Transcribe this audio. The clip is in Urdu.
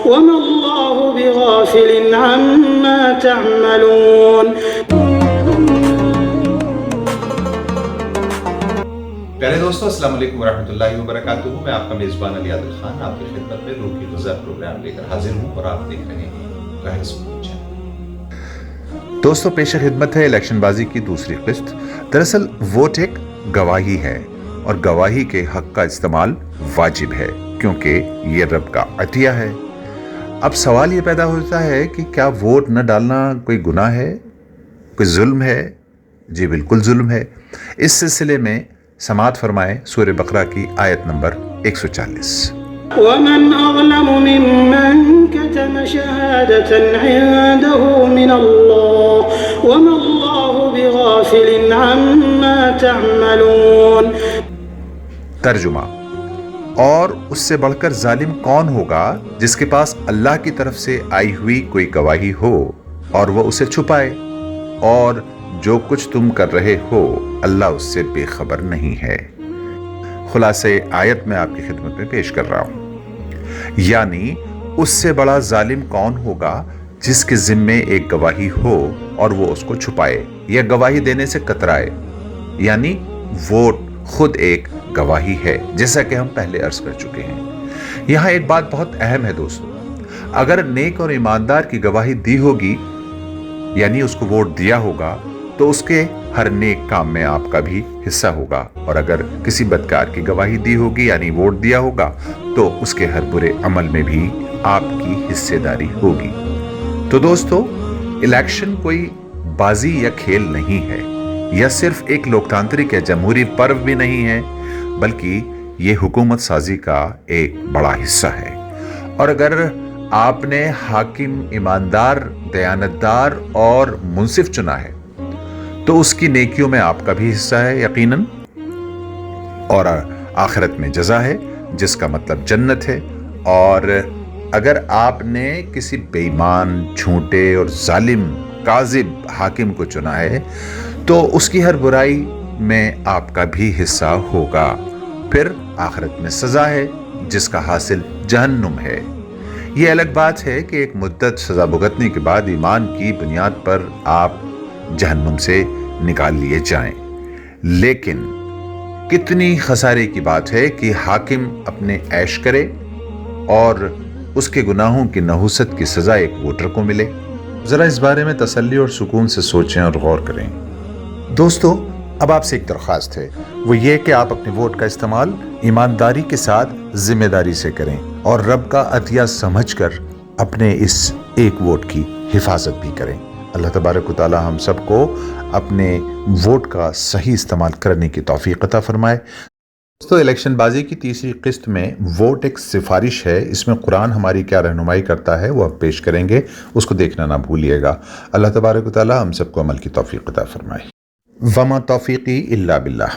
وما الله بغافل عما تعملون. پیارے دوستو، السلام علیکم ورحمۃ اللہ وبرکاتہ. میں آپ کا میزبان علی عادل خان آپ کی خدمت میں روح کی غذا پروگرام لے کر حاضر ہوں اور آپ دیکھ رہے ہیں گائیڈ اسپورٹ چینل. دوستو، پیش خدمت ہے الیکشن بازی کی دوسری قسط. دراصل ووٹ ایک گواہی ہے اور گواہی کے حق کا استعمال واجب ہے کیونکہ یہ رب کا عطیہ ہے. اب سوال یہ پیدا ہوتا ہے کہ کیا ووٹ نہ ڈالنا کوئی گناہ ہے، کوئی ظلم ہے؟ جی بالکل ظلم ہے. اس سلسلے میں سماعت فرمائیں سورہ بقرہ کی آیت نمبر 140. ومن أظلم ممن كتم شهادة عنده من الله وما الله بغافل عما تعملون. ترجمہ: اور اس سے بڑھ کر ظالم کون ہوگا جس کے پاس اللہ کی طرف سے آئی ہوئی کوئی گواہی ہو اور وہ اسے چھپائے، اور جو کچھ تم کر رہے ہو اللہ اس سے بے خبر نہیں ہے. خلاصے آیت میں آپ کی خدمت میں پیش کر رہا ہوں. یعنی اس سے بڑا ظالم کون ہوگا جس کے ذمے ایک گواہی ہو اور وہ اس کو چھپائے یا گواہی دینے سے کترائے. یعنی ووٹ خود ایک گواہی ہے، جیسا کہ ہم پہلے عرض کر چکے ہیں. یہاں ایک بات بہت اہم ہے دوستو، اگر نیک اور ایماندار کی گواہی دی ہوگی یعنی اس کو ووٹ دیا ہوگا تو اس کے ہر نیک کام میں آپ کا بھی حصہ ہوگا، اور اگر کسی بدکار کی گواہی دی ہوگی یعنی ووٹ دیا ہوگا تو اس کے ہر برے عمل میں بھی آپ کی حصے داری ہوگی. تو دوستو، الیکشن کوئی بازی یا کھیل نہیں ہے، یا صرف ایک لوکتانترک یا جمہوری پرو بھی نہیں ہے، بلکہ یہ حکومت سازی کا ایک بڑا حصہ ہے. اور اگر آپ نے حاکم ایماندار، دیانتدار اور منصف چنا ہے تو اس کی نیکیوں میں آپ کا بھی حصہ ہے یقیناً، اور آخرت میں جزا ہے جس کا مطلب جنت ہے. اور اگر آپ نے کسی بے ایمان، جھوٹے اور ظالم کاذب حاکم کو چنا ہے تو اس کی ہر برائی میں آپ کا بھی حصہ ہوگا. پھر آخرت میں سزا ہے جس کا حاصل جہنم ہے. یہ الگ بات ہے کہ ایک مدت سزا بھگتنے کے بعد ایمان کی بنیاد پر آپ جہنم سے نکال لیے جائیں. لیکن کتنی خسارے کی بات ہے کہ حاکم اپنے عیش کرے اور اس کے گناہوں کی نحوست کی سزا ایک ووٹر کو ملے. ذرا اس بارے میں تسلی اور سکون سے سوچیں اور غور کریں. دوستو، اب آپ سے ایک درخواست ہے، وہ یہ کہ آپ اپنے ووٹ کا استعمال ایمانداری کے ساتھ ذمہ داری سے کریں اور رب کا عطیہ سمجھ کر اپنے اس ایک ووٹ کی حفاظت بھی کریں. اللہ تبارک و تعالی ہم سب کو اپنے ووٹ کا صحیح استعمال کرنے کی توفیق عطا فرمائے. دوستو، الیکشن بازی کی تیسری قسط میں ووٹ ایک سفارش ہے. اس میں قرآن ہماری کیا رہنمائی کرتا ہے وہ ہم پیش کریں گے، اس کو دیکھنا نہ بھولیے گا. اللہ تبارک و تعالی ہم سب کو عمل کی توفیق عطا فرمائے. وما توفیقی الا باللہ.